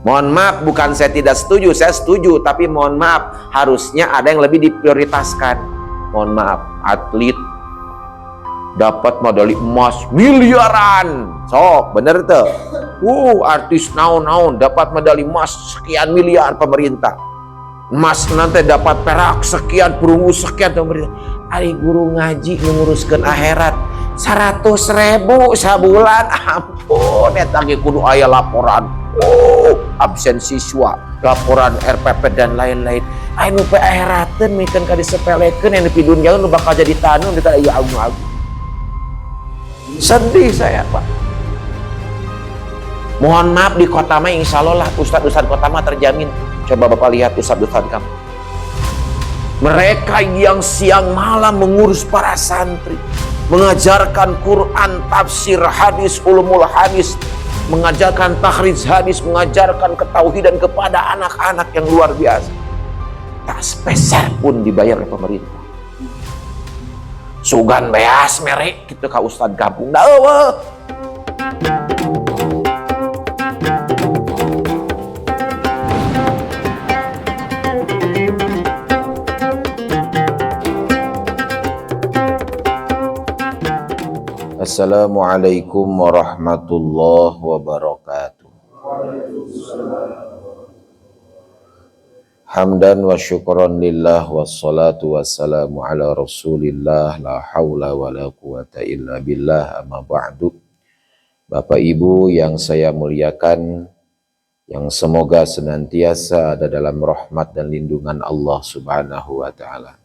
Mohon maaf, bukan saya tidak setuju, saya setuju, tapi mohon maaf, harusnya ada yang lebih diprioritaskan. Mohon maaf, atlet dapat medali emas miliaran, sok bener tuh. Artis naon-naon dapat medali emas sekian miliar pemerintah. Emas nanti dapat perak sekian, perunggu sekian pemerintah. Ari guru ngaji menguruskan akhirat 100.000 sebulan, ampun, eta ge kudu aya laporan. Absen siswa, laporan RPP dan lain-lain. Anu pe akhirateun mikeun ka disepelekeun yang di dunia nu bakal jadi tanu kita ieu agung-agung. Sedih saya, Pak. Mohon maaf, di kota mah insya Allah lah ustadz kota mah terjamin. Coba Bapak lihat ustadz kamu. Mereka yang siang malam mengurus para santri, mengajarkan Quran, tafsir, hadis, ulumul hadis, mengajarkan takhrij hadis, mengajarkan ketauhidan kepada anak-anak yang luar biasa. Tak sepeser pun dibayar oleh pemerintah. Sugan beas merek gitu ka ustad kampung da eueuh. Assalamualaikum warahmatullahi wabarakatuh. Hamdan wa syukran lillah wassalatu wassalamu ala rasulillah la hawla wa la quwata illa billah amma ba'du. Bapak Ibu yang saya muliakan, yang semoga senantiasa ada dalam rahmat dan lindungan Allah subhanahu wa ta'ala.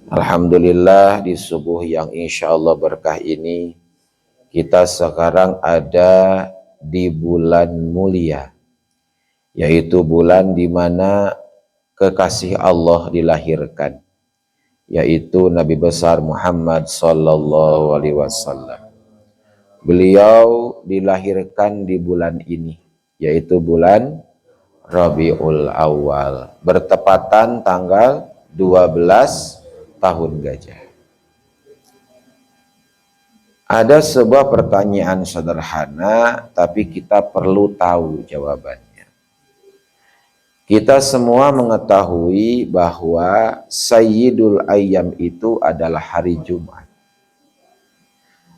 Alhamdulillah, di subuh yang insya Allah berkah ini, kita sekarang ada di bulan mulia, yaitu bulan di mana kekasih Allah dilahirkan, yaitu Nabi besar Muhammad sallallahu alaihi wasallam. Beliau dilahirkan di bulan ini, yaitu bulan Rabiul Awal, bertepatan tanggal 12 tahun gajah. Ada sebuah pertanyaan sederhana, tapi kita perlu tahu jawabannya. Kita semua mengetahui bahwa Sayyidul Ayyam itu adalah hari Jumat.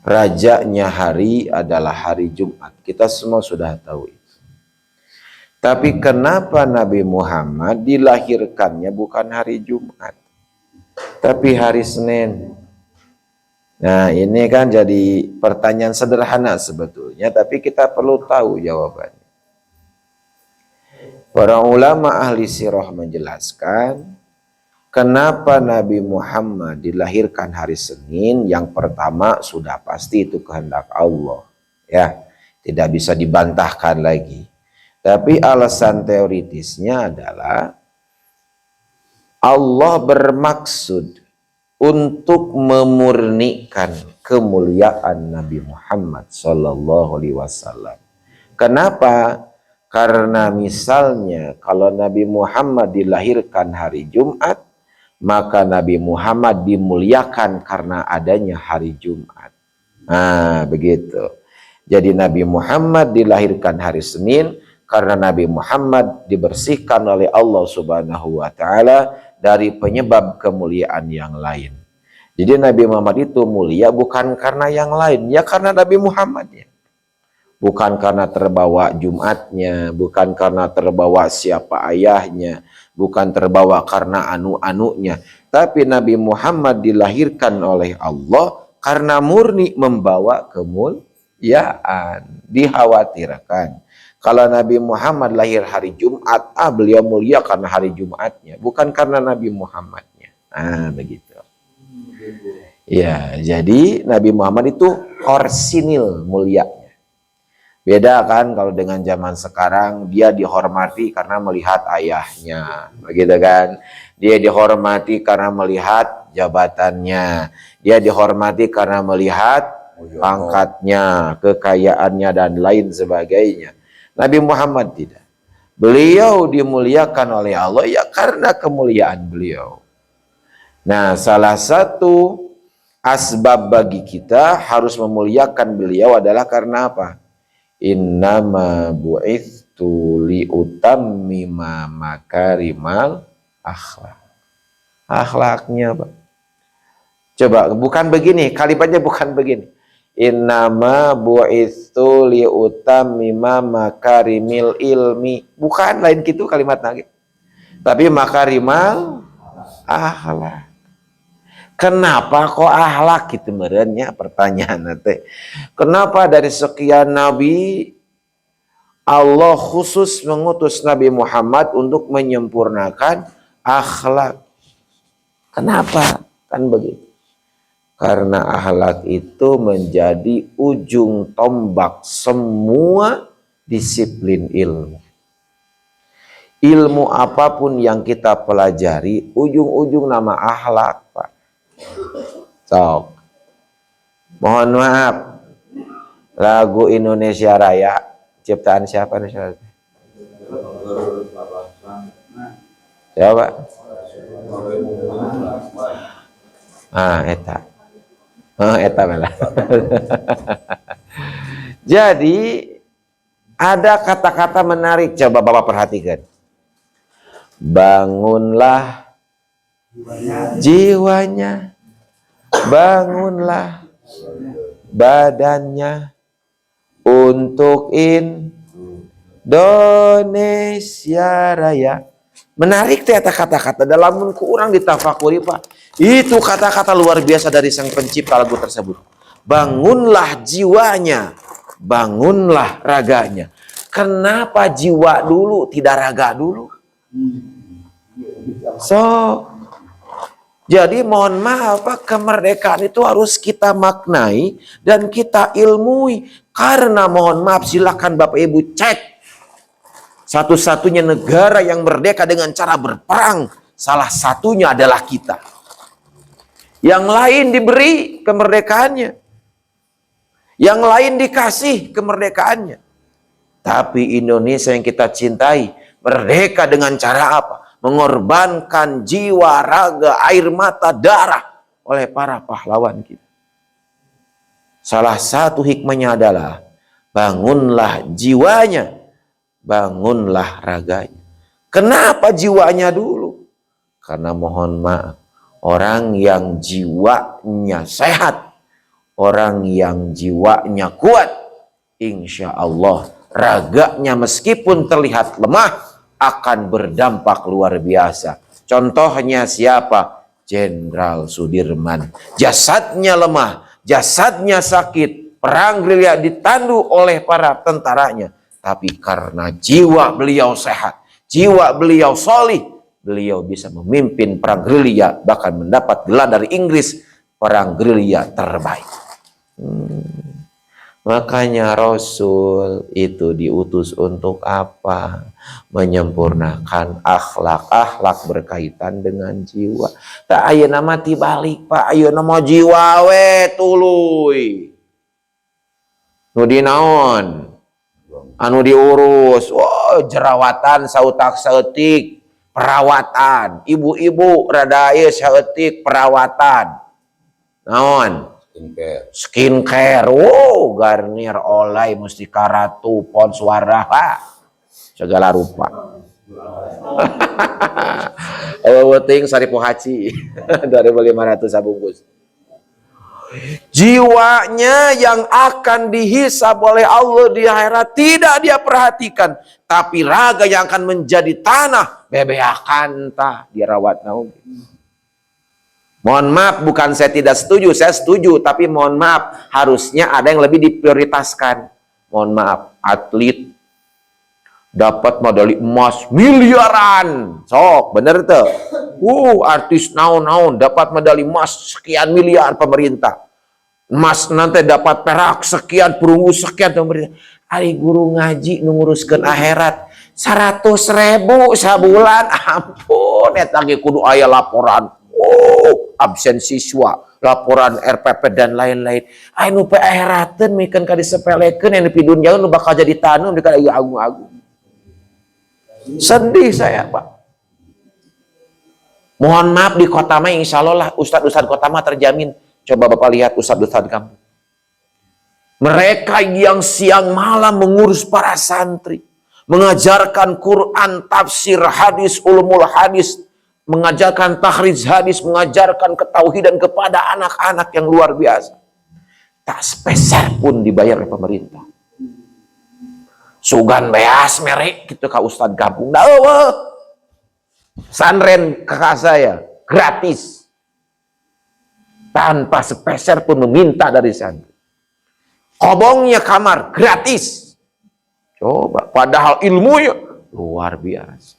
Rajanya hari adalah hari Jumat. Kita semua sudah tahu itu. Tapi kenapa Nabi Muhammad dilahirkannya bukan hari Jumat, tapi hari Senin? Nah, ini kan jadi pertanyaan sederhana sebetulnya, tapi kita perlu tahu jawabannya. Para ulama ahli sirah menjelaskan kenapa Nabi Muhammad dilahirkan hari Senin. Yang pertama, sudah pasti itu kehendak Allah, ya, tidak bisa dibantahkan lagi. Tapi alasan teoritisnya adalah Allah bermaksud untuk memurnikan kemuliaan Nabi Muhammad sallallahu alaihi wasallam. Kenapa? Karena misalnya kalau Nabi Muhammad dilahirkan hari Jumat, maka Nabi Muhammad dimuliakan karena adanya hari Jumat. Nah, begitu. Jadi Nabi Muhammad dilahirkan hari Senin karena Nabi Muhammad dibersihkan oleh Allah Subhanahu wa taala dari penyebab kemuliaan yang lain. Jadi Nabi Muhammad itu mulia bukan karena yang lain, ya karena Nabi Muhammadnya. Bukan karena terbawa Jumatnya, bukan karena terbawa siapa ayahnya, bukan terbawa karena anu-anunya. Tapi Nabi Muhammad dilahirkan oleh Allah karena murni membawa kemuliaan. Dikhawatirkan kalau Nabi Muhammad lahir hari Jumat, beliau mulia karena hari Jumatnya, bukan karena Nabi Muhammadnya. Nah, begitu. Ya, jadi Nabi Muhammad itu orsinil mulia. Beda kan kalau dengan zaman sekarang, dia dihormati karena melihat ayahnya, begitu kan? Dia dihormati karena melihat jabatannya, dia dihormati karena melihat pangkatnya, kekayaannya dan lain sebagainya. Nabi Muhammad tidak. Beliau dimuliakan oleh Allah ya karena kemuliaan beliau. Nah, salah satu asbab bagi kita harus memuliakan beliau adalah karena apa? Innama bu'ithtu li utammima makarimal akhlak. Akhlaknya, Pak. Coba, bukan begini, kalimatnya bukan begini. Innama bu'itsu li utammima makarimil ilmi. Bukan, lain gitu kalimat lagi. Tapi makarimal akhlak. Kenapa kok akhlak gitu merenya pertanyaan nanti. Kenapa dari sekian nabi Allah khusus mengutus Nabi Muhammad untuk menyempurnakan akhlak? Kenapa? Kan begitu. Karena akhlak itu menjadi ujung tombak semua disiplin ilmu. Ilmu apapun yang kita pelajari, ujung-ujung nama akhlak, Pak. So, mohon maaf, lagu Indonesia Raya, ciptaan siapa nih? Siapa? Eta. Eta malah. Jadi ada kata-kata menarik, coba Bapak perhatikan. Bangunlah jiwanya, bangunlah badannya untuk Indonesia Raya. Menarik ternyata kata-kata dalam kurang ditafakuri, Pak. Itu kata-kata luar biasa dari sang pencipta lagu tersebut. Bangunlah jiwanya, bangunlah raganya. Kenapa jiwa dulu, tidak raga dulu? Jadi mohon maaf, Pak, kemerdekaan itu harus kita maknai dan kita ilmui. Karena mohon maaf, silakan Bapak Ibu cek. Satu-satunya negara yang merdeka dengan cara berperang, salah satunya adalah kita. Yang lain diberi kemerdekaannya. Yang lain dikasih kemerdekaannya. Tapi Indonesia yang kita cintai, merdeka dengan cara apa? Mengorbankan jiwa, raga, air mata, darah oleh para pahlawan kita. Salah satu hikmahnya adalah bangunlah jiwanya, bangunlah raganya. Kenapa jiwanya dulu? Karena mohon maaf, orang yang jiwanya sehat, orang yang jiwanya kuat, insya Allah raganya meskipun terlihat lemah, akan berdampak luar biasa. Contohnya siapa? Jenderal Sudirman. Jasadnya lemah, jasadnya sakit, perang gerilya ditandu oleh para tentaranya. Tapi karena jiwa beliau sehat, jiwa beliau solih, beliau bisa memimpin perang gerilya, bahkan mendapat gelar dari Inggris, perang gerilya terbaik. Makanya Rasul itu diutus untuk apa? Menyempurnakan akhlak. Akhlak berkaitan dengan jiwa. Tak ayeuna mah tibalik, Pak. Ayeuna mah jiwa we tuluy. Nu dinaon? Anu diurus. Oh, jerawatan sautak saeutik, perawatan. Ibu-ibu rada aya saeutik perawatan. Naon? Skincare, wow, Garnier, Olay, Mustika Ratu, Pons Warah, segala rupa. Weting Saripo Haji 2.500 sabungkus. Jiwanya yang akan dihisab oleh Allah di akhirat tidak dia perhatikan, tapi raga yang akan menjadi tanah bebeakan tah dirawat naung. Mohon maaf, bukan saya tidak setuju, saya setuju, tapi mohon maaf, harusnya ada yang lebih diprioritaskan. Mohon maaf, atlet dapat medali emas miliaran, sok bener tuh. Artis naon-naon dapat medali emas sekian miliar pemerintah. Emas nanti dapat perak sekian, perunggu sekian pemerintah. Ari guru ngaji nguruskeun akhirat 100.000 sabulan, ampun, eta ge kudu aya laporan. Absen siswa, laporan RPP dan lain-lain. Anu pe akhirateun mikeun ka disepelekeun yang di dunya nu bakal jadi tanum di kana agung-agung. Sedih saya, Pak. Mohon maaf, di kota mah insya Allah lah ustadz kota mah terjamin. Coba Bapak lihat ustadz kamu. Mereka yang siang malam mengurus para santri, mengajarkan Quran, tafsir, hadis, ulumul hadis, mengajarkan takhrij hadis, mengajarkan ketauhidan kepada anak-anak yang luar biasa. Tak sepeser pun dibayar oleh pemerintah. Sugan beas merek gitu ka Ustad kampung. Sanren kakak saya gratis. Tanpa sepeser pun meminta dari santri. Kobongnya kamar gratis. Coba, padahal ilmunya luar biasa.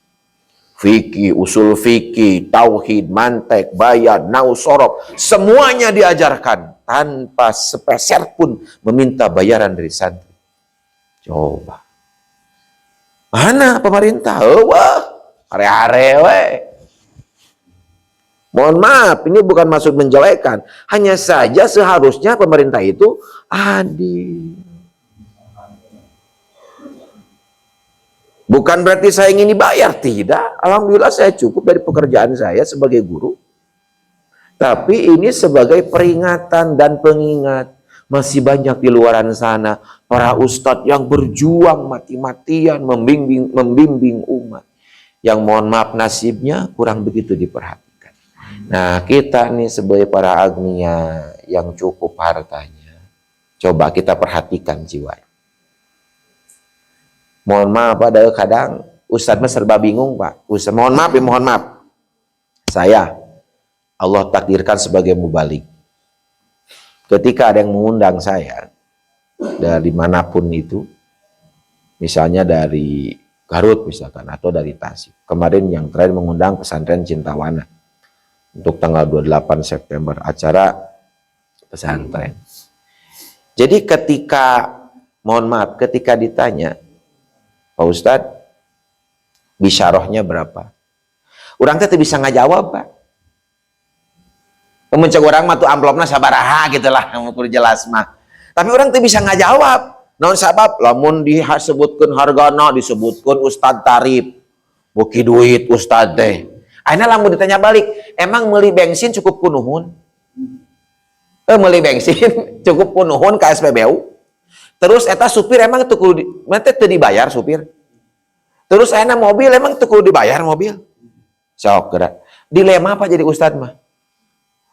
Fikih, usul fikih, tauhid, mantek, bayan, nau, sorob, semuanya diajarkan tanpa sepeser pun meminta bayaran dari santri. Coba. Mana pemerintah? Wah, are-are we. Mohon maaf, ini bukan maksud menjelekan. Hanya saja seharusnya pemerintah itu adil. Bukan berarti saya ingin dibayar, tidak. Alhamdulillah saya cukup dari pekerjaan saya sebagai guru. Tapi ini sebagai peringatan dan pengingat. Masih banyak di luaran sana para ustadz yang berjuang mati-matian membimbing umat. Yang mohon maaf nasibnya kurang begitu diperhatikan. Nah kita nih sebagai para agnia yang cukup hartanya. Coba kita perhatikan jiwanya. Mohon maaf, ada kadang Ustadz serba bingung Pak. Ustadz, mohon maaf. Saya, Allah takdirkan sebagai mubalik. Ketika ada yang mengundang saya, dari manapun itu, misalnya dari Garut misalkan, atau dari Tasik. Kemarin yang terakhir mengundang pesantren Cintawana. Untuk tanggal 28 September, acara pesantren. Jadi ketika, mohon maaf, ketika ditanya, Pak Ustadz, bisyarahnya berapa? Orang teh bisa ngajawab, Pak. Mencek orang mah tuh amplopna sabaraha gitulah, ngukur jelas mah. Tapi orang tuh bisa ngajawab. Naon sabab? Lamun disebutkeun hargana, disebutkeun Ustadz tarif. Buki duit Ustadz teh. Akhirnya lamun ditanya balik, emang meuli bensin cukup kunuhun? Meuli bensin cukup kunuhun ke SPBU? Terus eta supir emang teu kudu dibayar supir. Terus enak mobil emang teu kudu dibayar mobil. Sok gerak. Dilema apa jadi ustad mah?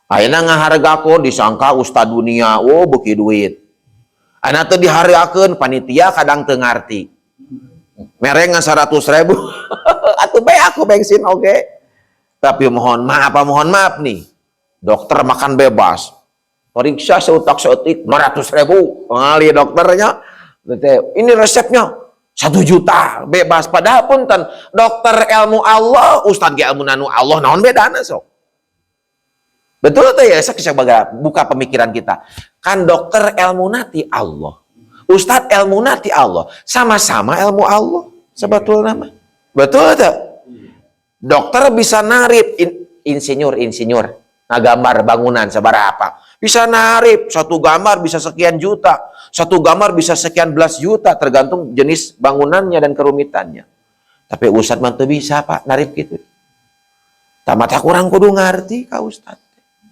Ayeuna ngahargakeun disangka ustad dunia, oh beuki duit. Ayeuna teu dihargakeun panitia kadang teu ngarti. Mereng 100.000. Atuh bae aku bensin oge. Tapi mohon maaf nih. Dokter makan bebas. Periksa seutak-seutik 500.000 pengali dokternya. Ini resepnya 1 juta bebas. Padahal punten dokter ilmu Allah, ustad ge ilmu nanu Allah, naon bedana sok? Betul tuh ya, saya buka pemikiran kita. Kan dokter ilmu nati Allah, ustad ilmu nati Allah, sama-sama ilmu Allah sebetulnya nama. Betul tuh. Dokter bisa narip insinyur ngagambar bangunan sabaraha. Bisa narip, satu gambar bisa sekian juta, satu gambar bisa sekian belas juta, tergantung jenis bangunannya dan kerumitannya. Tapi ustad mah teu bisa Pak narip gitu. Tamat kurang kudu ngarti ka ustad.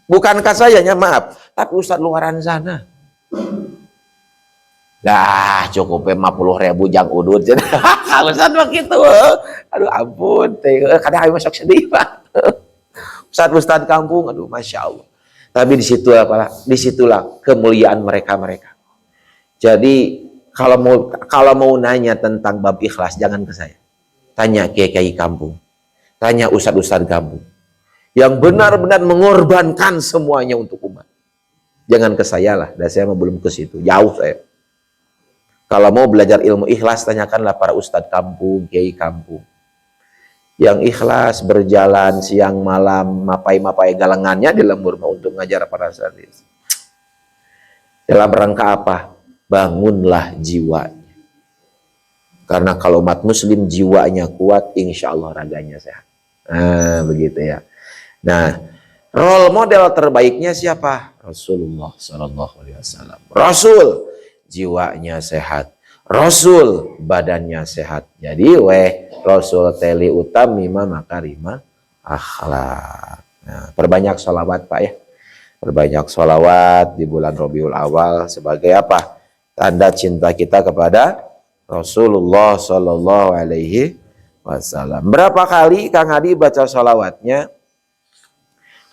Bukankah sayanya maaf, tapi ustad luaran sana. Dah cukup 50.000 jang udut. Ka ustad mah kitu. Aduh ampun teh, kadang masuk sedih Pak. Ustad kampung, aduh masya Allah. Tapi disitulah kemuliaan mereka. Jadi kalau mau nanya tentang bab ikhlas jangan ke saya. Tanya kiai kampung. Tanya ustad kampung. Yang benar-benar mengorbankan semuanya untuk umat. Jangan ke saya lah. Dan saya belum ke situ. Jauh saya. Kalau mau belajar ilmu ikhlas tanyakanlah para ustad kampung, kiai kampung. Yang ikhlas berjalan siang malam mapai galengannya di lembur untuk ngajar para santri. Dalam rangka apa? Bangunlah jiwanya. Karena kalau umat muslim jiwanya kuat, insya Allah raganya sehat. Nah, begitu ya. Nah, role model terbaiknya siapa? Rasulullah Sallallahu Alaihi Wasallam. Rasul jiwanya sehat. Rasul badannya sehat. Jadi Rasul teli utamima makarima akhlak. Nah, perbanyak sholawat Pak ya. Perbanyak sholawat di bulan Rabiul Awal sebagai apa? Tanda cinta kita kepada Rasulullah Shallallahu Alaihi Wasallam. Berapa kali Kang Adi baca sholawatnya?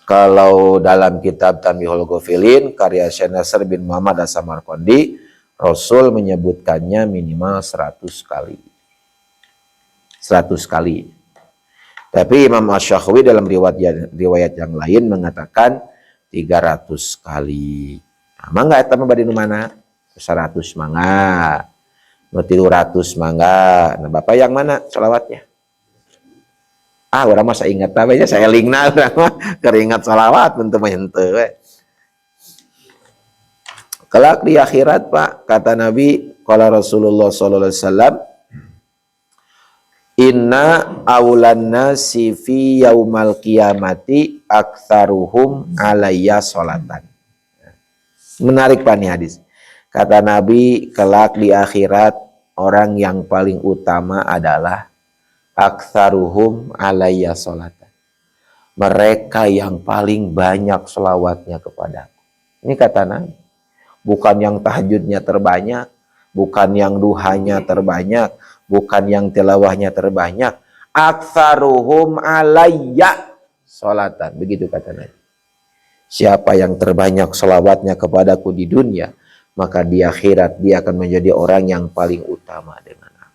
Kalau dalam kitab Tamihul Ghafilin karya Syekh Nasr bin Muhammad As-Samarqandi, Rasul menyebutkannya minimal 100 kali. 100 kali. Tapi Imam Asy-Syakhawi dalam riwayat yang lain mengatakan 300 kali. Nah, mangga eta mah bade nu mana? 100 mangga. Nu 300 mangga. Nah, Bapak yang mana sholawatnya? Urang mah saya ingat tabanya saya lingna urang mah keringat sholawat bentuk henteu we. Kelak di akhirat Pak, kata Nabi, qala Rasulullah sallallahu alaihi wasallam, inna awlan nasi fi yaumal qiyamati aktsaruhum alayya sholatan. Menarik Pak nih hadis. Kata Nabi, kelak di akhirat orang yang paling utama adalah aktsaruhum alayya sholatan. Mereka yang paling banyak selawatnya kepadaku. Ini kata Nabi. Bukan yang tahajudnya terbanyak, bukan yang duhanya terbanyak, bukan yang tilawahnya terbanyak. Aktsaruhum alayya sholatan. Begitu kata Nabi. Siapa yang terbanyak selawatnya kepadaku di dunia, maka di akhirat dia akan menjadi orang yang paling utama dengan aku.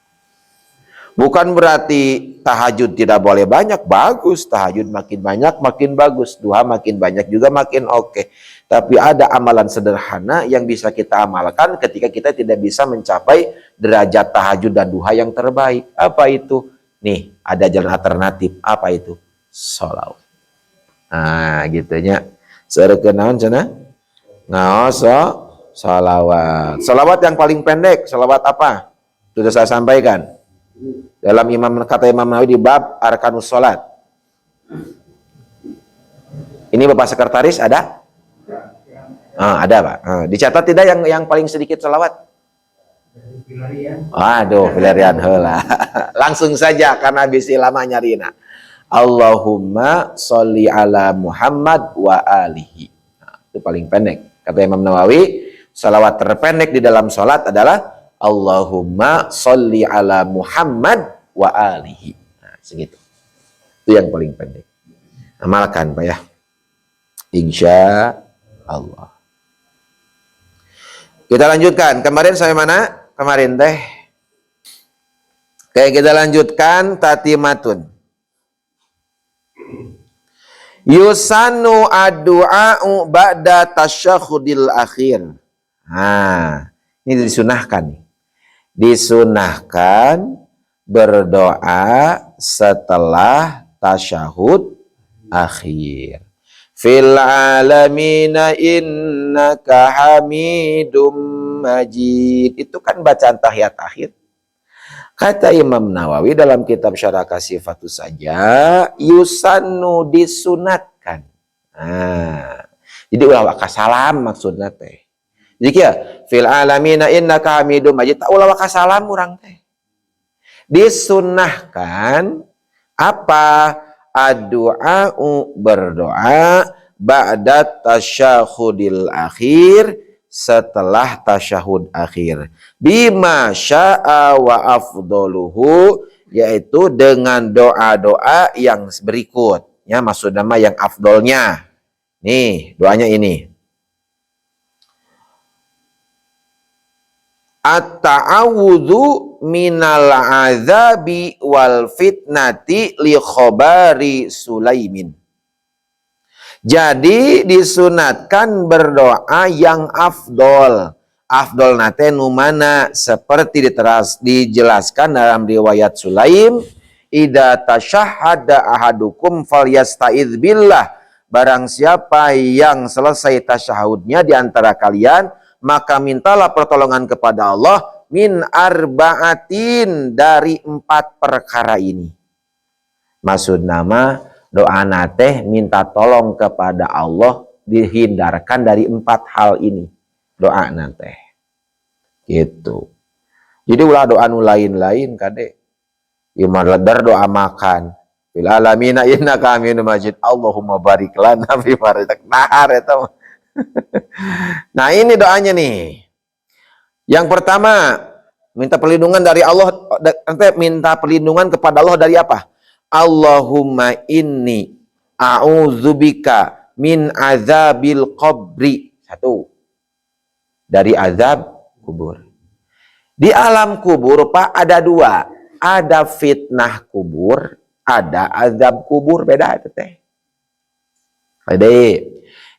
Bukan berarti tahajud tidak boleh banyak, bagus. Tahajud makin banyak makin bagus, duha makin banyak juga makin oke. Tapi ada amalan sederhana yang bisa kita amalkan ketika kita tidak bisa mencapai derajat tahajud dan duha yang terbaik. Apa itu? Nih, ada jalan alternatif. Apa itu? Sholawat. Nah, gitunya. Serekenaon cenah? Ngaos sholawat. Sholawat yang paling pendek, sholawat apa? Sudah saya sampaikan. Dalam kata Imam Nawawi di bab arkanus sholat. Ini Bapak Sekretaris ada? Ada Pak. Dicatat tidak yang paling sedikit sholawat? Aduh, pilarian heula. Langsung saja karena bisi lama nyarina. Allahumma sholli ala Muhammad wa alihi. Nah, itu paling pendek. Kata Imam Nawawi, salawat terpendek di dalam sholat adalah Allahumma sholli ala Muhammad wa alihi. Nah, segitu. Itu yang paling pendek. Amalkan Pak ya. Insya Allah. Kita lanjutkan. Kemarin saya mana? Kemarin teh. Oke, kita lanjutkan tatimatun. Yusanu ad-du'a'u ba'da tasyahudil akhir. Nah, ini disunahkan. Disunahkan berdoa setelah tasyahud akhir. Fil alamina innaka hamidum majid. Itu kan bacaan tahiyat akhir. Kata Imam Nawawi dalam kitab Syarah Kasifatus saja, yusannu disunatkan. Nah, jadi ulah wakasalam maksudnya teh. Jadi ya, fil alamina innaka hamidum majid. Tak ulah wakasalam urang teh. Disunahkan apa? Ad-du'a'u berdoa ba'da tasyahudil akhir setelah tasyahud akhir. Bima sya'a wa afdoluhu, yaitu dengan doa-doa yang berikut. Ya, maksud nama yang afdolnya. Nih, doanya ini. At-ta'awudhu minal azabi wal fitnati li khobari Sulaimin. Jadi disunatkan berdoa yang afdol. Afdol nate numana seperti dijelaskan dalam riwayat Sulaim. Idza tasyahhada ahadukum falyasta'idz billah. Barang siapa yang selesai tasyahudnya di antara kalian, maka mintalah pertolongan kepada Allah min arba'atin, dari 4 perkara ini. Maksud nama doa nate minta tolong kepada Allah dihindarkan dari 4 hal ini. Doa nate. Gitu. Jadi ulah doa nu lain-lain kade. Iman ledar doa makan. Fil alamina innaka hamidum majid. Allahumma barik lana fi ma razaqtana eta. Nah, ini doanya nih. Yang pertama, Minta perlindungan dari Allah, nanti minta perlindungan kepada Allah dari apa? Allahumma inni a'udzubika min azabil qabri. Satu. Dari azab kubur. Di alam kubur, Pak, ada dua. Ada fitnah kubur, ada azab kubur. Beda itu teh. Jadi,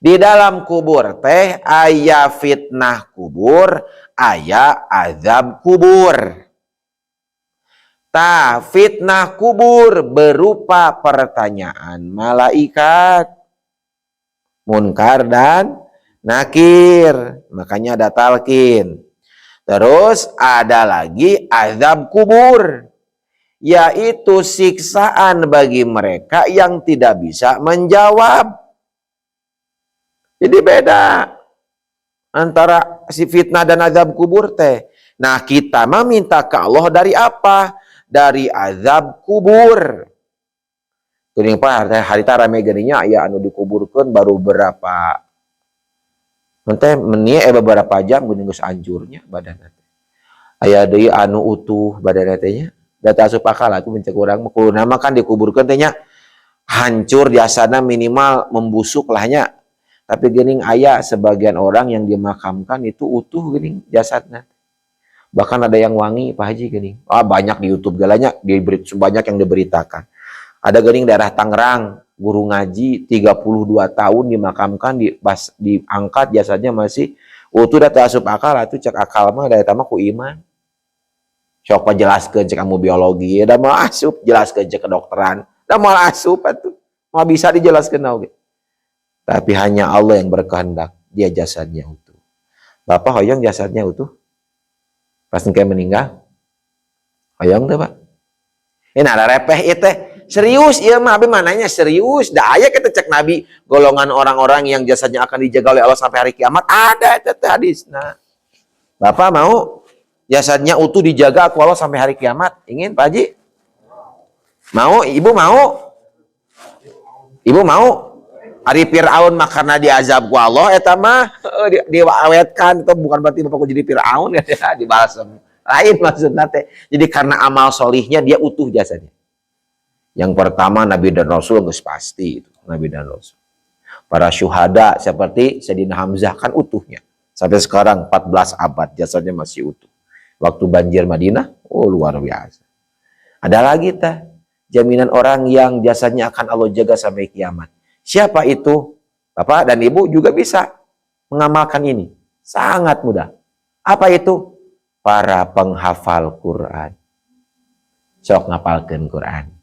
di dalam kubur teh aya fitnah kubur, aya azab kubur. Fitnah kubur berupa pertanyaan malaikat, munkar dan nakir. Makanya ada talqin. Terus ada lagi azab kubur, yaitu siksaan bagi mereka yang tidak bisa menjawab. Jadi beda antara si fitnah dan azab kubur teh. Nah, kita mah minta ke Allah dari apa? Dari azab kubur. Kuning Pak, hari rame gerinya aya anu dikuburkan baru berapa beberapa jam geuning geus anjurnya badan teh. Aya deui anu utuh badan teh nya. Data asup akal aku mencek urang mah kuluna mah kan dikuburkeun teh nya hancur jasana minimal membusuk lah nya. Tapi geuning aya sebagian orang yang dimakamkan itu utuh geuning jasadna. Bahkan ada yang wangi Pak Haji geuning. Banyak di YouTube galanya banyak yang diberitakan. Ada geuning daerah Tangerang, guru ngaji 32 tahun dimakamkan diangkat jasadnya masih utuh. Data asup akal atuh cek akal mah da eta mah ku iman. Sok pajelaskeun cek kamu biologi, da mau asup jelaskeun cek kedokteran. Da mau asup atuh. Mau bisa dijelaskeun oge. Tapi hanya Allah yang berkehendak dia jasadnya utuh. Bapak hoyong jasadnya utuh? Pas engke meninggal? Hoyong teh, Pak? Ini ada repeh itu. Serius ieu mah abi mananya serius. Da aya kita cek Nabi golongan orang-orang yang jasadnya akan dijaga oleh Allah sampai hari kiamat. Ada eta teh hadisna. Bapak mau jasadnya utuh dijaga ku Allah sampai hari kiamat? Ingin, Pak Haji? Mau? Ibu mau? Ibu mau? Ari Fir'aun mah karena diazab ku Allah eta mah diawetkan itu bukan berarti Bapak jadi Fir'aun ya dibalas lain maksudna teh. Jadi karena amal solihnya dia utuh jasadnya. Yang pertama Nabi dan Rasul geus pasti itu, Nabi dan Rasul. Para syuhada seperti Sayyidina Hamzah kan utuhnya. Sampai sekarang 14 abad jasadnya masih utuh. Waktu banjir Madinah, luar biasa. Ada lagi teh jaminan orang yang jasadnya akan Allah jaga sampai kiamat. Siapa itu? Bapak dan Ibu juga bisa mengamalkan ini. Sangat mudah. Apa itu? Para penghafal Quran. Sok ngapalkeun Quran.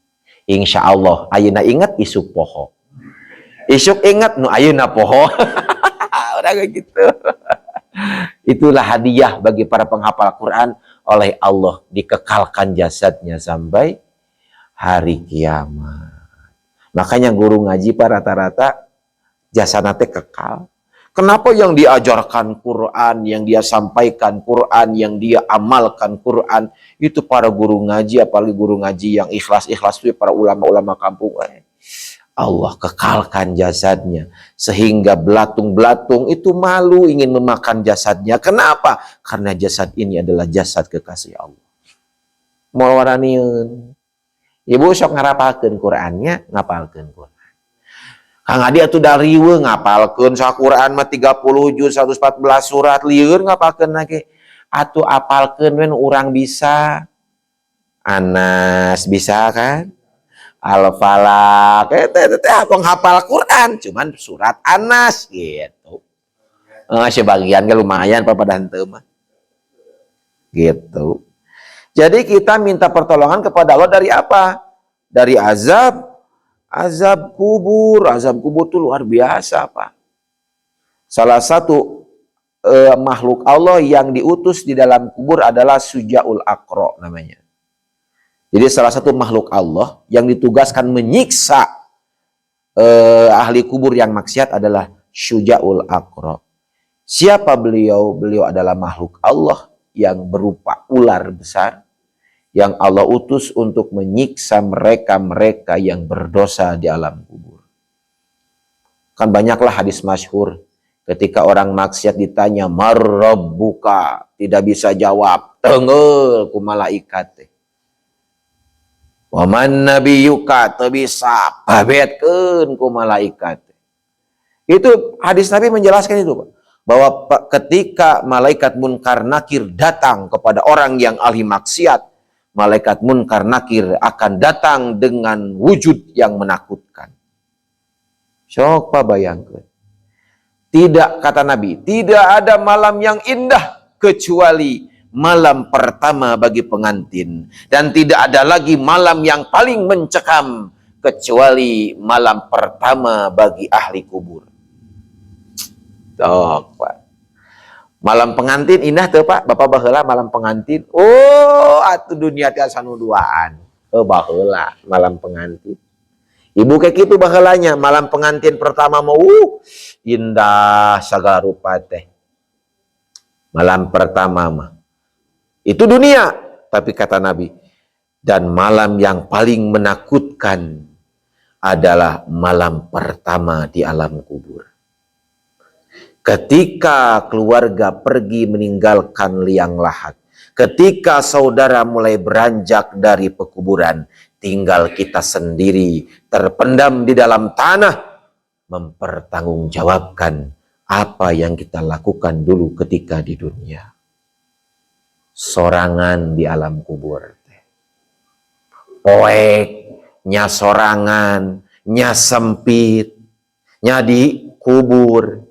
Insya Allah, ayeuna ingat isuk poho. Isuk ingat nu ayeuna poho. Udah kayak gitu. Itulah hadiah bagi para penghafal Quran oleh Allah dikekalkan jasadnya sampai hari kiamat. Makanya guru ngaji Pak rata-rata jasadnya teh kekal. Kenapa yang diajarkan Quran, yang dia sampaikan Quran, yang dia amalkan Quran, itu para guru ngaji, apalagi guru ngaji yang ikhlas-ikhlas itu para ulama-ulama kampung. Allah kekalkan jasadnya. Sehingga belatung-belatung itu malu ingin memakan jasadnya. Kenapa? Karena jasad ini adalah jasad kekasih Allah. Moal waraniun. Ibu sok ngarapalkeun Qur'annya, ngapalkeun Qur'an. Kang Adi atuh da riweuh ngapalkeun Quran mah 30 juz 114 surat lieur ngapalkeun lagi. Atuh apalkeun we urang bisa. Anas bisa kan? Al-Falaq teh penghafal Quran cuman surat Anas gitu. Sebagian ge lumayan pada henteu mah. Gitu. Jadi kita minta pertolongan kepada Allah dari apa? Dari azab kubur. Azab kubur itu luar biasa, Pak. Salah satu makhluk Allah yang diutus di dalam kubur adalah Sujaul Aqra namanya. Jadi salah satu makhluk Allah yang ditugaskan menyiksa ahli kubur yang maksiat adalah Sujaul Aqra. Siapa beliau? Beliau adalah makhluk Allah yang berupa ular besar yang Allah utus untuk menyiksa mereka-mereka yang berdosa di alam kubur. Kan banyaklah hadis masyhur ketika orang maksiat ditanya, "Marrabbuka?" Tidak bisa jawab, Teungeul ku malaikat teh. Waman nabiyuka teu bisa babetkeun ku malaikat. Itu hadis Nabi menjelaskan itu, Pak. Bahwa ketika malaikat munkar nakir datang kepada orang yang ahli maksiat, malaikat munkar nakir akan datang dengan wujud yang menakutkan. Sok Pak bayangkan. Tidak, kata Nabi, tidak ada malam yang indah kecuali malam pertama bagi pengantin. Dan tidak ada lagi malam yang paling mencekam kecuali malam pertama bagi ahli kubur. Tok, Pak. Malam pengantin indah tuh, Pak. Bapak baheula malam pengantin. Oh, atuh dunia teh asa nu duaan. Baheula malam pengantin. Ibu kayak gitu baheulanya malam pengantin pertama mau indah sagala rupa teh. Malam pertama mah. Itu dunia, tapi kata Nabi, dan malam yang paling menakutkan adalah malam pertama di alam kubur. Ketika keluarga pergi meninggalkan liang lahat, ketika saudara mulai beranjak dari pekuburan, tinggal kita sendiri terpendam di dalam tanah, mempertanggungjawabkan apa yang kita lakukan dulu ketika di dunia. Sorangan di alam kubur. Poek, nya sorangan, nya sempit, nya di kubur.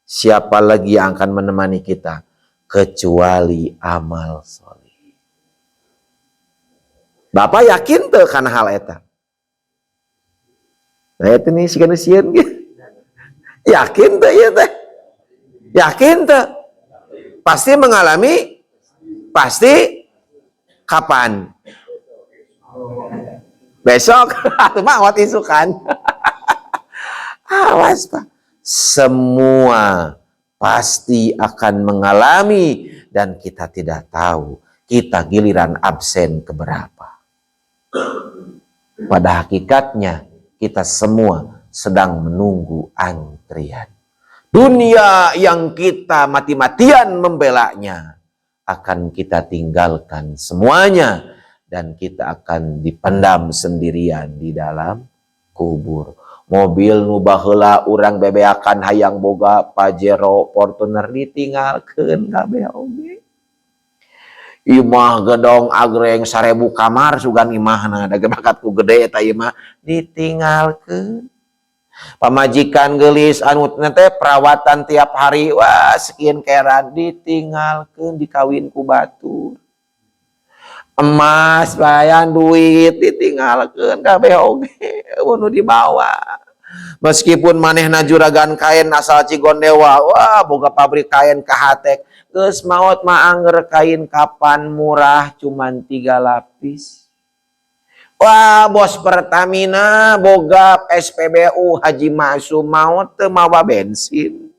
Siapa lagi yang akan menemani kita kecuali amal soleh. Bapak yakin tuh karena hal eta? Nah itu nih sigan sieun gitu. Yakin tuh ya teh? Yakin tuh? Pasti mengalami? Pasti kapan? Besok? Atau mah awat isukan? Awas Pak. Semua pasti akan mengalami dan kita tidak tahu kita giliran absen keberapa. Pada hakikatnya kita semua sedang menunggu antrian. Dunia yang kita mati-matian membelanya akan kita tinggalkan semuanya dan kita akan dipendam sendirian di dalam kubur. Mobil nu baheula urang bebeakan hayang boga Pajero Fortuner ditinggalkeun kabeh oge. Imah gedong agreng 1000 kamar sugan imahna da bakat ku gede eta ieu mah ditinggalkeun. Pamajikan geulis anu teh perawatan tiap hari wah sekian keran ditinggalkeun dikawin ku batur. Emas bayan duit ditinggalkeun kabeh oge nu dibawa. Meskipun manehna juragan kain asal Cigondewa, wah boga pabrik kain kahatek, geus maot mah anger kain kapan murah cuman 3 lapis. Wah bos Pertamina boga SPBU Haji Masum maot teu mawa bensin.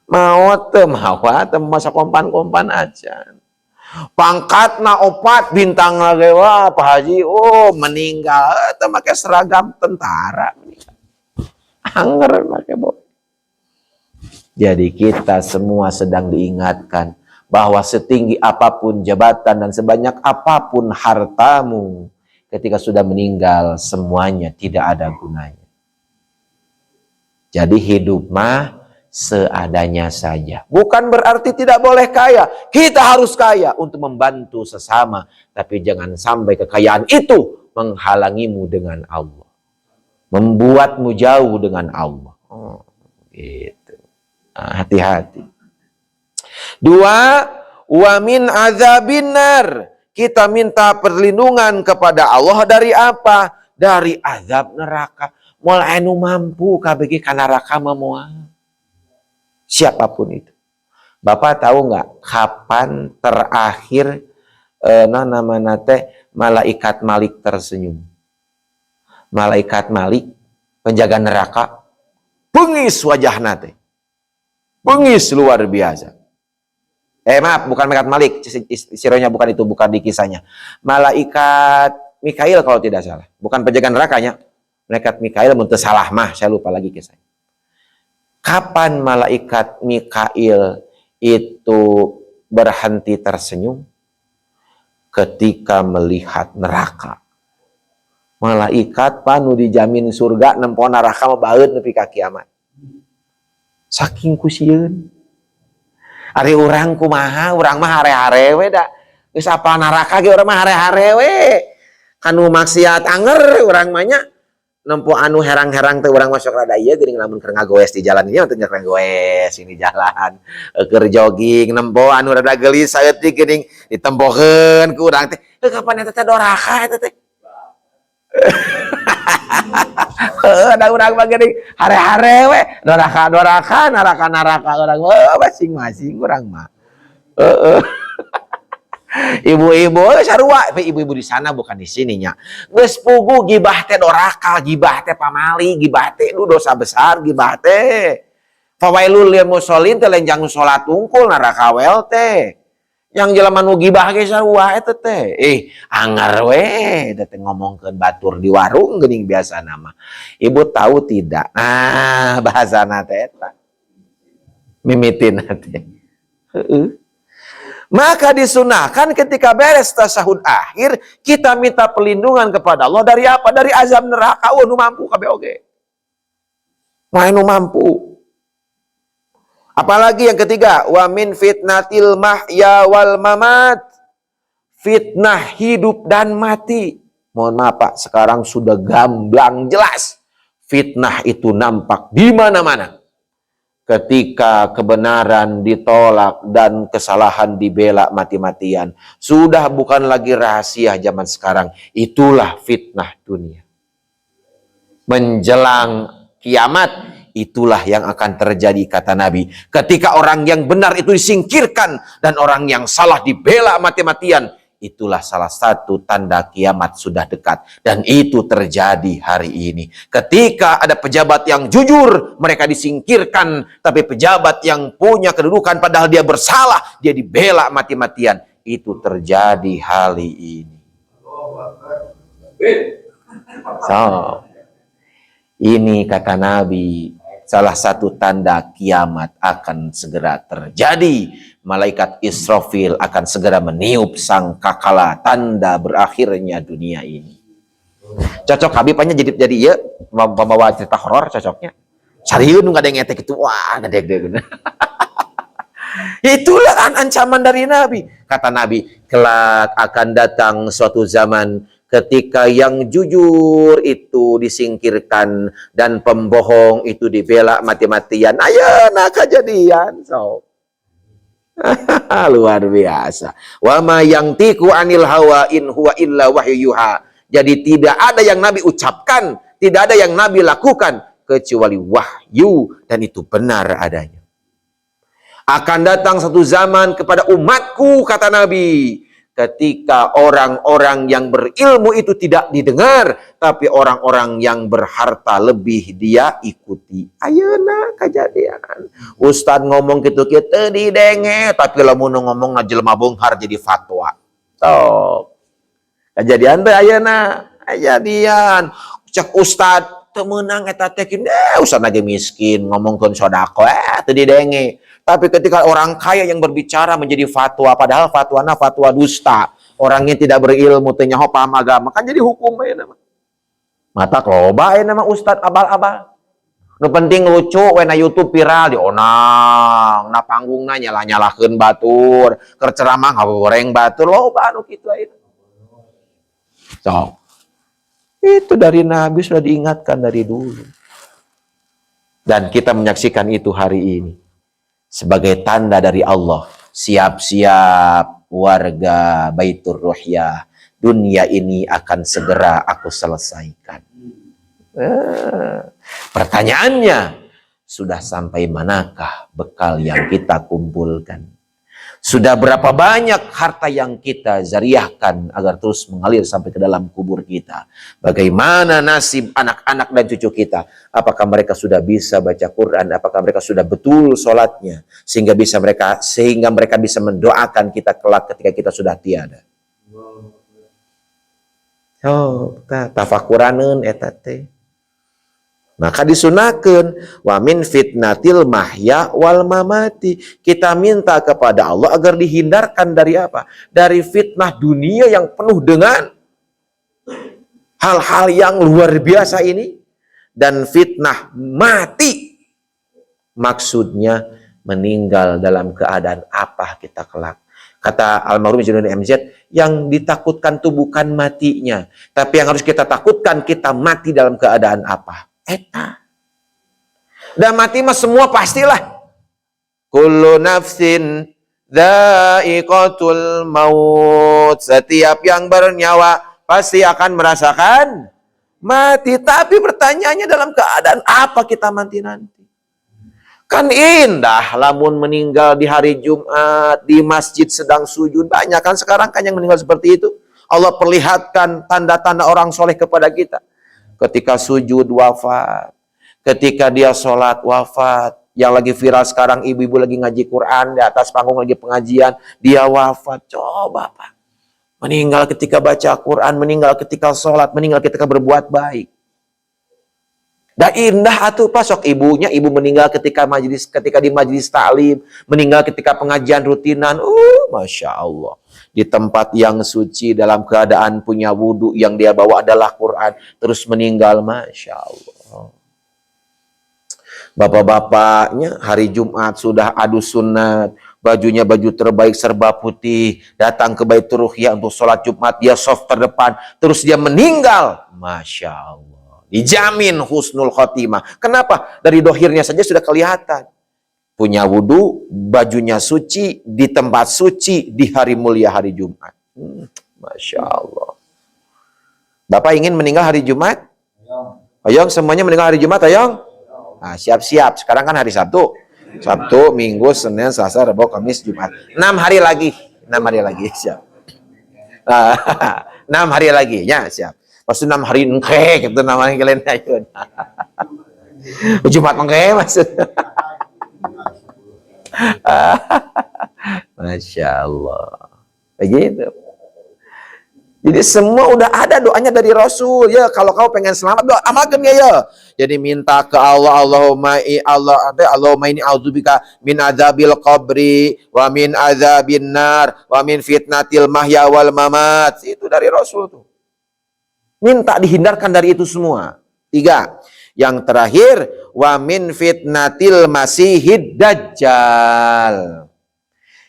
Maot teu mawa teu masa kompan-kompan aja. Pangkatna 4 bintang lagi wah Pak Haji meninggal teu make seragam tentara. Anger make boy. Jadi kita semua sedang diingatkan bahwa setinggi apapun jabatan dan sebanyak apapun hartamu, ketika sudah meninggal semuanya tidak ada gunanya. Jadi hidup mah seadanya saja. Bukan berarti tidak boleh kaya. Kita harus kaya untuk membantu sesama. Tapi jangan sampai kekayaan itu menghalangimu dengan Allah. Membuatmu jauh dengan Allah. Gitu. Hati-hati. 2, wa min azabinar. Kita minta perlindungan kepada Allah dari apa? Dari azab neraka. Moal anu mampu kabeh ka neraka mah moal. Siapapun itu. Bapak tahu nggak kapan terakhir namanya teh malaikat Malik tersenyum? Malaikat Malik penjaga neraka bengis wajahna teh. Bengis luar biasa. Maaf, bukan malaikat Malik, sironya bukan itu, bukan di kisahnya. Malaikat Mikail kalau tidak salah, bukan penjaga nerakanya. Malaikat Mikail mun teu salah mah, saya lupa lagi kisahnya. Kapan malaikat Mikail itu berhenti tersenyum? ketika melihat neraka. Malaikat panu dijamin surga nempo neraka mah baeud nepi ka kiamat. Saking kusieun. Ari urang kumaha, urang mah hare-hare we da. Geus apal neraka ge urang mah hare-hare we. Kanu maksiat anger urang mah nya. Nempo anu herang-herang teh urang masuk rada ieu geuning lamun keur ngagoes di jalan ieu teh ngagoes ini jalan. Keur jogging nempo anu rada geulis saeutik geuning ditempokeun ku urang teh. Kapan eta teh doraka eta teh? Ada urang mah geuning hare-hare we, doraka naraka urang masing-masing urang mah. Heeh. Ibu-ibu sarua, ibu-ibu di sana bukan di sininya. Geus pugu gibah teh doraka, gibah teh pamali, gibah teh itu dosa besar, gibah teh. Fawailul lil musallin teh lain jang salat tungkul neraka wel teh. Yang jelema nu gibah ge sarua eta teh. Anggar we teh ngomongkeun batur di warung geuning biasa nama. Ibu tahu tidak? Nah, bahasana teh eta. Mimitin teh. Heeh. Maka disunahkan ketika beres tasyahud akhir, kita minta perlindungan kepada Allah dari apa? Dari azab neraka. Nu mampu kabeh oge. Main nu mampu. Apalagi yang ketiga, wa min fitnatil mahya wal mamat. Fitnah hidup dan mati. Mohon maaf Pak, sekarang sudah gamblang jelas. Fitnah itu nampak di mana-mana. Ketika kebenaran ditolak dan kesalahan dibela mati-matian. Sudah bukan lagi rahasia zaman sekarang. Itulah fitnah dunia. Menjelang kiamat, itulah yang akan terjadi kata Nabi. Ketika orang yang benar itu disingkirkan dan orang yang salah dibela mati-matian. Itulah salah satu tanda kiamat sudah dekat. Dan itu terjadi hari ini. Ketika ada pejabat yang jujur, mereka disingkirkan. Tapi pejabat yang punya kedudukan padahal dia bersalah, dia dibela mati-matian. Itu terjadi hari ini. So, ini kata Nabi, salah satu tanda kiamat akan segera terjadi. Malaikat Israfil akan segera meniup sangkakala, tanda berakhirnya dunia ini. Cocok Habibnya jadi ya membawa cerita horor cocoknya. Sariun nggak ada yang ngetek itu, wah gede-gede. Itulah ancaman dari Nabi. Kata Nabi, kelak akan datang suatu zaman ketika yang jujur itu disingkirkan dan pembohong itu dibela mati-matian. Ayeuna kejadian. So. Luar biasa. Wa ma yantiqu anil hawa in huwa illa wahyu yuha. Jadi tidak ada yang Nabi ucapkan, tidak ada yang Nabi lakukan kecuali wahyu, dan itu benar adanya. Akan datang satu zaman kepada umatku, kata Nabi, ketika orang-orang yang berilmu itu tidak didengar, tapi orang-orang yang berharta lebih dia ikuti. Ayeuna kejadian. Ustad ngomong gitu kita didenge, tapi lamun ngomong ngajelma beunghar jadi fatwa. Tuh. Kejadian teh ayeuna, kejadian. Cek ustad teu meunang eta teh ustad lagi miskin ngomongkeun sodaqah teu didenge. Tapi ketika orang kaya yang berbicara menjadi fatwa, padahal fatwana fatwa dusta. Orangnya tidak berilmu, teu nyaho paham agama, kan jadi hukum bae nama. Mata loba aya nama ustad abal-abal. Nu penting lucu we na YouTube viral dionang, na panggungna nyalah-nyalahkeun batur, keur ceramah ngagoreng batur, loba anu kitu aya. So, itu dari Nabi sudah diingatkan dari dulu. Dan kita menyaksikan itu hari ini. Sebagai tanda dari Allah, siap-siap warga Baitur Ruhyah, dunia ini akan segera aku selesaikan. Pertanyaannya, sudah sampai manakah bekal yang kita kumpulkan? Sudah berapa banyak harta yang kita zariahkan agar terus mengalir sampai ke dalam kubur kita? Bagaimana nasib anak-anak dan cucu kita? Apakah mereka sudah bisa baca Quran? Apakah mereka sudah betul sholatnya? Sehingga mereka bisa mendoakan kita kelak ketika kita sudah tiada. Oh, tafakuraneun eta teh. Maka disunahkan wa min fitnatil mahya wal mamati. Kita minta kepada Allah agar dihindarkan dari apa? Dari fitnah dunia yang penuh dengan hal-hal yang luar biasa ini, dan fitnah mati. Maksudnya meninggal dalam keadaan apa kita kelak. Kata almarhum Jainuddin MZ, yang ditakutkan itu bukan matinya, tapi yang harus kita takutkan kita mati dalam keadaan apa. Eta. Dan mati mah semua pastilah. Kullu nafsin dha'iqatul maut. Setiap yang bernyawa pasti akan merasakan mati. Tapi pertanyaannya dalam keadaan apa kita mati nanti? Kan indah lamun meninggal di hari Jumat, di masjid sedang sujud. Banyak kan sekarang kan yang meninggal seperti itu. Allah perlihatkan tanda-tanda orang soleh kepada kita. Ketika sujud wafat, ketika dia sholat wafat, yang lagi viral sekarang ibu-ibu lagi ngaji Quran, di atas panggung lagi pengajian, dia wafat. Coba Pak, meninggal ketika baca Quran, meninggal ketika sholat, meninggal ketika berbuat baik. Dah indah atuh Pak, sok ibunya, ibu meninggal ketika di majelis taklim, meninggal ketika pengajian rutinan. Masya Allah. Di tempat yang suci dalam keadaan punya wudhu, yang dia bawa adalah Quran, terus meninggal. Masya Allah. Bapak-bapaknya hari Jumat sudah adu sunat, bajunya baju terbaik serba putih, datang ke Baitur Ruhiyah untuk sholat Jumat, dia soft terdepan, terus dia meninggal. Masya Allah. Dijamin husnul khotimah. Kenapa? Dari dohirnya saja sudah kelihatan. Punya wudhu, bajunya suci, di tempat suci, di hari mulia hari Jumat. Masya Allah. Bapak ingin meninggal hari Jumat? Ayong, semuanya meninggal hari Jumat, ayong? Nah, siap-siap. Sekarang kan hari Sabtu. Sabtu, Minggu, Senin, Selasa, Rabu, Kamis, Jumat. 6 hari lagi. 6 hari lagi, siap. 6 hari lagi, ya, siap. Pas 6 hari engke, gitu namanya kalian ayun. Jumat engke maksudnya. Masya Allah. Begitu. Jadi semua udah ada doanya dari Rasul. Ya, kalau kau pengen selamat, doa amalkan ya. Jadi minta ke Allah, Allahumma inni a'udzubika min adzabil qabri wa min adzabin nar wa min fitnatil mahya wal mamat. Itu dari Rasul tuh. Minta dihindarkan dari itu semua. 3. Yang terakhir, wa min fitnatil masihid dajjal.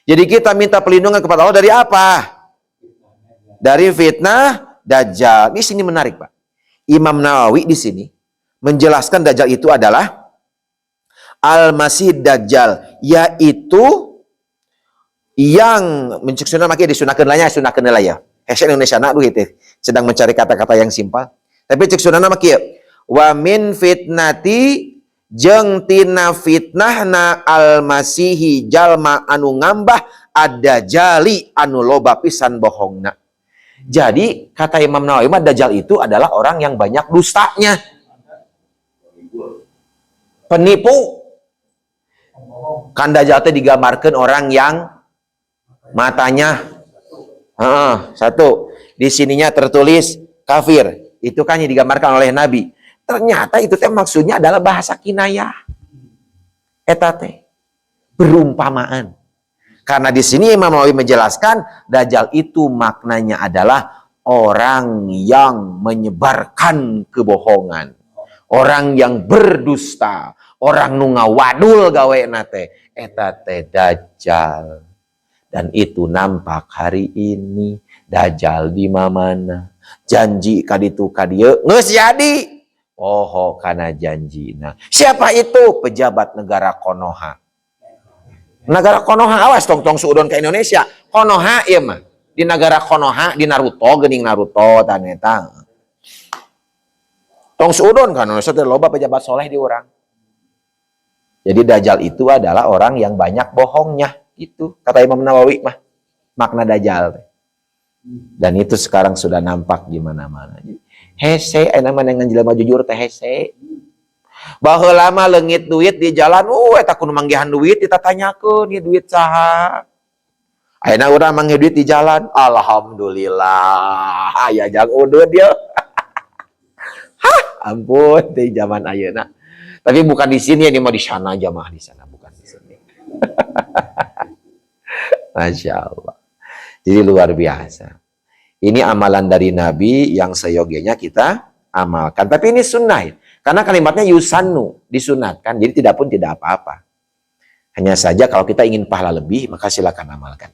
Jadi kita minta perlindungan kepada Allah dari apa? Dari fitnah dajjal. Di sini menarik, Pak. Imam Nawawi di sini menjelaskan dajjal itu adalah al-masih dajjal, yaitu yang menceksuna makanya disunahkeun lah ya. Hese Indonesia nak itu sedang mencari kata-kata yang simpel. Tapi cek sunana mah kieu. Wa min fitnati jeung tina fitnahna al-masihi jalma anu ngambah ad-dajjali anu loba pisan bohongna. Jadi kata Imam Nawawi mah dajjal itu adalah orang yang banyak dustanya. Penipu. Kan dajjal teh digambarkeun orang yang matanya satu, di sininya tertulis kafir. Itu kan yang digambarkan oleh Nabi. Ternyata itu teh maksudnya adalah bahasa kinayah. Eta teh perumpamaan. Karena di sini Imam Nawawi menjelaskan dajjal itu maknanya adalah orang yang menyebarkan kebohongan, orang yang berdusta, orang nu ngawadul gaweana teh. Eta teh dajjal. Dan itu nampak hari ini. Dajjal di mana? Janji kaditu kadieu geus jadi. Poho kana janjina. Siapa itu? Pejabat negara Konoha. Negara Konoha, awas tong suudon ke Indonesia. Konoha ieu mah. Di negara Konoha, di Naruto, geuning Naruto taneta. Tong suudon kan Indonesia teh loba pejabat soleh di urang. Jadi dajjal itu adalah orang yang banyak bohongnya. Itu kata Imam Nawawi mah makna dajjal. Dan itu sekarang sudah nampak di mana-mana. Hese aya mah dengan jelema jujur teh hese. Baheula mah leungit duit di jalan, eta kudu manggihan duit ditatanyakeun ieu duit saha. Ayeuna urang manggihan duit di jalan, alhamdulillah aya jang udud dia. Hah, Ampun, di zaman ayeuna. Tapi bukan di sini, ini mau di sana jamaah di sana, bukan di sini. Masya Allah. Jadi luar biasa. Ini amalan dari Nabi yang seyogianya kita amalkan. Tapi ini sunnah. Karena kalimatnya yusannu, disunatkan. Jadi tidak pun tidak apa-apa. Hanya saja kalau kita ingin pahala lebih, maka silakan amalkan.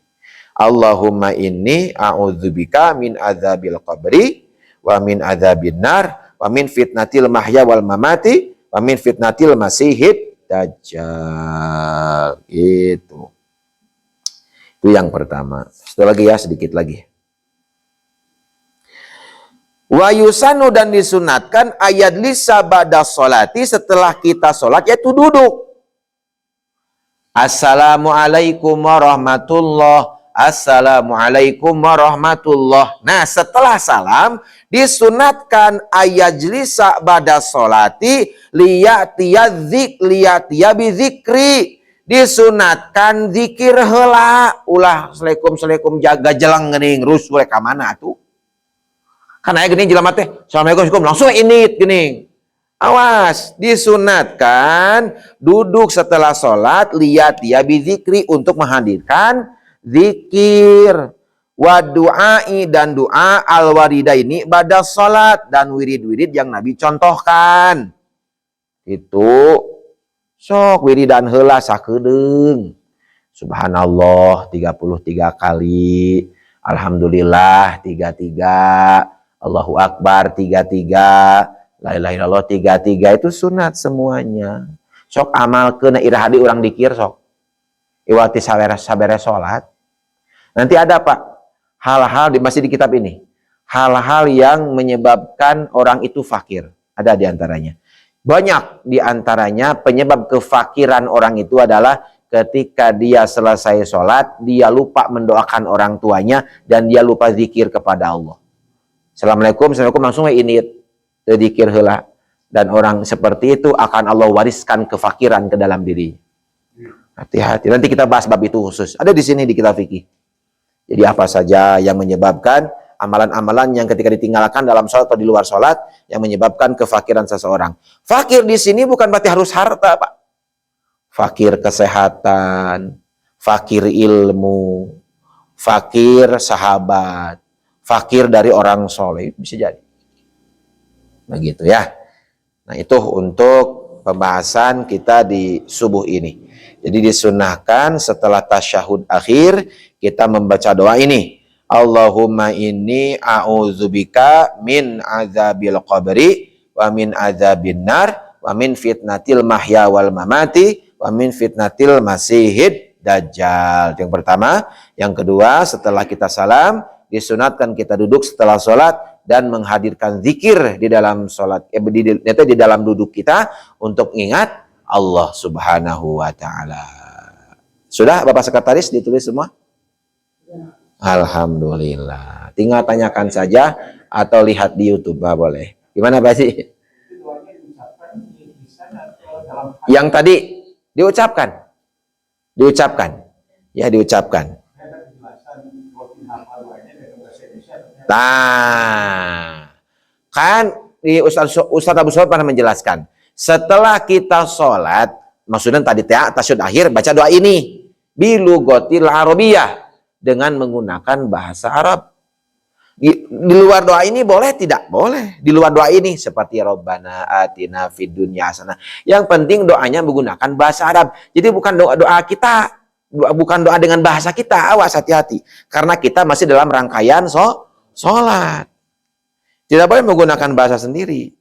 Allahumma inni a'udzubika min adzabil qabri wa min adzabin nar wa min fitnatil mahya wal mamati wa min fitnatil masihid dajjal. Itu yang pertama. Satu lagi ya, sedikit lagi. Wa yusanu, dan disunatkan ayat lisa ba'da sholati, setelah kita sholat yaitu duduk. Assalamualaikum warahmatullah. Assalamualaikum warahmatullah. Nah, setelah salam disunatkan ayajlisa ba'da sholati liyatiya bizikri. Disunatkan zikir heula. Ulah assalamualaikum jaga jelang geuning rus we ka mana atuh? Kan aya geuning jelema teh assalamualaikum langsung init geuning. Awas, disunatkan duduk setelah sholat liyatiya bizikri, untuk menghadirkan zikir. Wa du'ai, dan doa al-waridaini ba'da sholat, dan wirid-wirid yang Nabi contohkan. Itu sok wiridan heula sakedeung. Subhanallah 33 kali, alhamdulillah 33, Allahu Akbar 33, la ilaha illallah 33, itu sunat semuanya. Sok amalkeun irahadi urang dikir sok. Iwati sabere salat. Nanti ada Pak, hal-hal masih di kitab ini. Hal-hal yang menyebabkan orang itu fakir. Ada di antaranya. Banyak di antaranya penyebab kefakiran orang itu adalah ketika dia selesai sholat, dia lupa mendoakan orang tuanya, dan dia lupa zikir kepada Allah. Assalamualaikum langsung init, zikir heula. Dan orang seperti itu akan Allah wariskan kefakiran ke dalam diri. Hati-hati, nanti kita bahas bab itu khusus. Ada di sini di kitab fikih. Jadi apa saja yang menyebabkan amalan-amalan yang ketika ditinggalkan dalam sholat atau di luar sholat yang menyebabkan kefakiran seseorang. Fakir di sini bukan berarti harus harta, Pak. Fakir kesehatan, fakir ilmu, fakir sahabat, fakir dari orang soleh, bisa jadi. Begitu ya. Nah, itu untuk pembahasan kita di subuh ini. Jadi disunahkan setelah tasyahud akhir kita membaca doa ini. Allahumma inni a'udzubika min azabil qabri wa min azabin nar wa min fitnatil mahya wal mamati wa min fitnatil masihid dajjal. Yang pertama. Yang kedua, setelah kita salam disunatkan kita duduk setelah sholat dan menghadirkan zikir di dalam sholat, di dalam duduk kita untuk ingat Allah Subhanahu wa ta'ala. Sudah Bapak Sekretaris ditulis semua? Alhamdulillah. Tinggal tanyakan saja atau lihat di YouTube, boleh. Gimana Pak sih? Yang tadi diucapkan. Ya, diucapkan. Nah, kan di Ustaz Abu Sulaim pernah menjelaskan, setelah kita sholat, maksudnya tadi tasyahud akhir baca doa ini bilugotil arabiyah, dengan menggunakan bahasa Arab. Di luar doa ini boleh tidak? Boleh. Di luar doa ini seperti Rabbana atina fid dunya hasanah. Yang penting doanya menggunakan bahasa Arab. Jadi bukan doa kita, bukan doa dengan bahasa kita. Awas, hati-hati. Karena kita masih dalam rangkaian sholat. Tidak boleh menggunakan bahasa sendiri.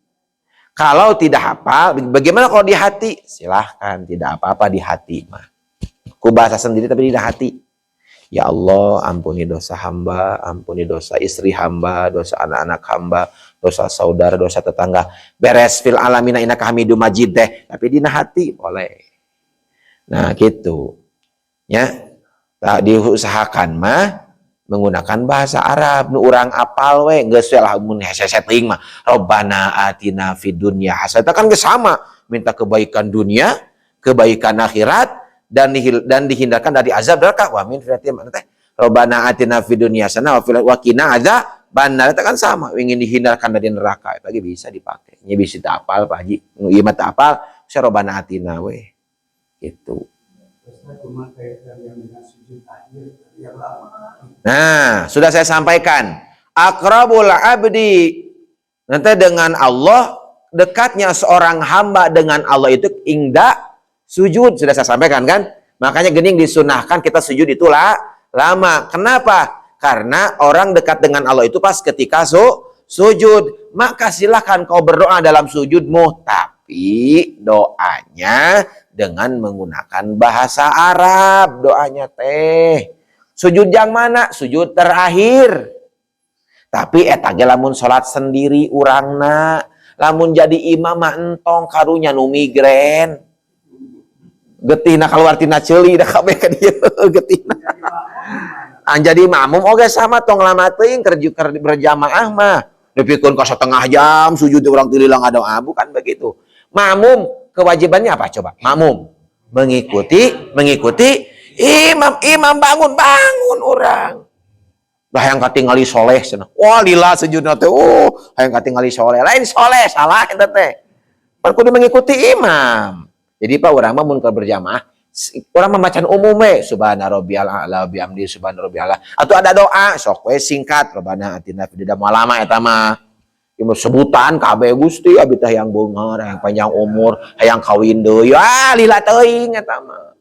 Kalau tidak hafal, bagaimana kalau di hati? Silahkan, tidak apa-apa di hati. Ku bahasa sendiri tapi di hati. Ya Allah, ampuni dosa hamba, ampuni dosa istri hamba, dosa anak-anak hamba, dosa saudara, dosa tetangga. Beres fil alamina innaka hamidum majid deh. Tapi di hati boleh. Nah, gitu. Ya. Diusahakan mah menggunakan bahasa Arab. Nu urang apal we, geus we lah mun heseting mah. Rabbana atina fid dunya hasanah, kan geus sama, minta kebaikan dunia, kebaikan akhirat, dan dihindarkan dari azab neraka. Wa min fitnatil teh Rabbana atina fid dunya hasanah wa qina Benar itu kan sama, ingin dihindarkan dari neraka, lagi bisa dipakai. Nya bisa tapal Pak Haji. Nu ieu mah tapal, sarobana atina we. Gitu. Nah, sudah saya sampaikan. Aqrabul abdi. Nanti dengan Allah, dekatnya seorang hamba dengan Allah itu ingda sujud. Sudah saya sampaikan kan? Makanya gening disunahkan kita sujud itu lama. Kenapa? Karena orang dekat dengan Allah itu pas ketika sujud. Maka silahkan kau berdoa dalam sujudmu. Tapi doanya dengan menggunakan bahasa Arab. Doanya teh. Sujud yang mana? Sujud terakhir. Tapi eta ge lamun salat sendiri urangna. Lamun jadi imam mah entong karunya nu migren. Getihna keluar tina ceuli da kabeh ka dieu getihna. Jadi makmum oge sama tong lama teuing keur berjamaah mah. Dipikeun ka setengah jam sujud urang teu lilang ada bukan begitu. Makmum kewajibannya apa coba? Makmum mengikuti imam bangun orang. Hayang katingali soleh cenah. Wah lila sujudna teh. Oh, hayang katingali soleh. Lain soleh, salah eta teh. Pan kudu mengikuti imam. Jadi Pak urang mah mun berjamaah, urang mah macan umum we, subhana rabbiyal a'la wa bihamdi subhana rabbiyal a'la. Atuh ada doa, sok we singkat, rabbana atina fid dunya lama eta mah. Ieu sebutan kabeh Gusti abi teh hayang beunghar, hayang panjang umur, hayang kawin deui. Ah lila teuing eta mah.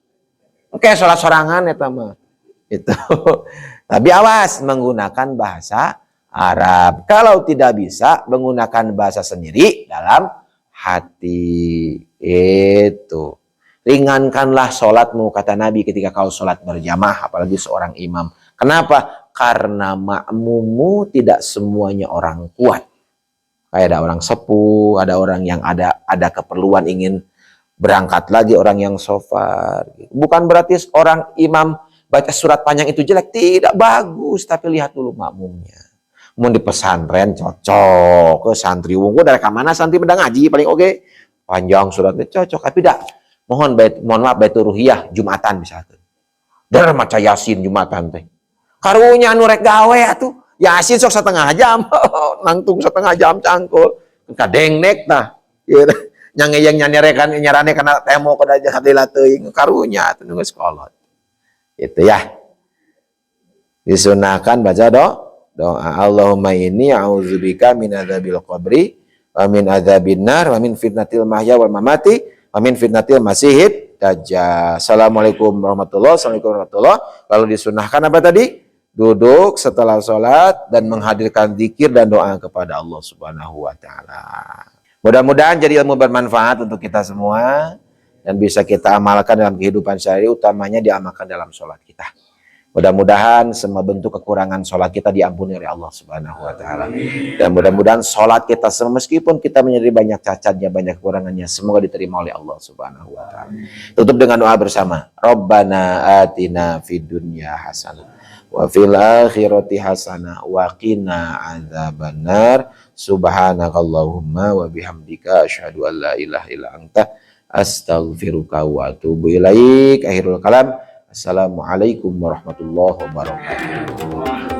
Oke, salat sorangan eta mah. Itu. Tapi awas menggunakan bahasa Arab. Kalau tidak bisa menggunakan bahasa sendiri dalam hati. Itu. Ringankanlah sholatmu kata Nabi ketika kau sholat berjamaah apalagi seorang imam. Kenapa? Karena makmummu tidak semuanya orang kuat. Kayak ada orang sepuh, ada orang yang ada keperluan ingin berangkat lagi, orang yang sofar. Bukan berarti orang imam baca surat panjang itu jelek, tidak bagus, tapi lihat dulu makmumnya. Mau di pesantren cocok, ke santri wungku dari mana santri pedang ngaji paling oke. Panjang suratnya cocok, tapi tidak. Mohon maaf baitur ruhiyah Jumatan misalkan. Dar maca Yasin Jumatan teh. Karunya anu rek gawe atuh. Yasin sok setengah jam. Nangtung setengah jam cangkul. Kadengnek tah. Ieu nyangeyeng nyanyerekan nyarane kana temo kada hadila teuing karunya atuh nu geus kolot. Itu ya. Disunahkan baca doa Allahumma inni a'udzubika min adzabil qabri wa min adzabin nar wa min fitnatil mahya wal mamati wa min fitnatil masihid dajjal. Assalamualaikum warahmatullahi wabarakatuh. Lalu disunahkan apa tadi? Duduk setelah sholat dan menghadirkan zikir dan doa kepada Allah Subhanahu wa taala. Mudah-mudahan jadi ilmu bermanfaat untuk kita semua dan bisa kita amalkan dalam kehidupan sehari, utamanya diamalkan dalam sholat kita. Mudah-mudahan semua bentuk kekurangan sholat kita diampuni oleh Allah Subhanahu wa taala. Dan mudah-mudahan sholat kita meskipun kita menjadi banyak cacatnya, banyak kekurangannya, semoga diterima oleh Allah Subhanahu wa taala. Tutup dengan doa bersama. Rabbana atina fid dunya hasanah wa fil akhirati hasanah wa qina adzabannar. Subhanakallahumma wa bihamdika asyhadu an la ilaha illa anta astaghfiruka wa atubu ilaik. Akhirul kalam. Assalamualaikum warahmatullahi wabarakatuh.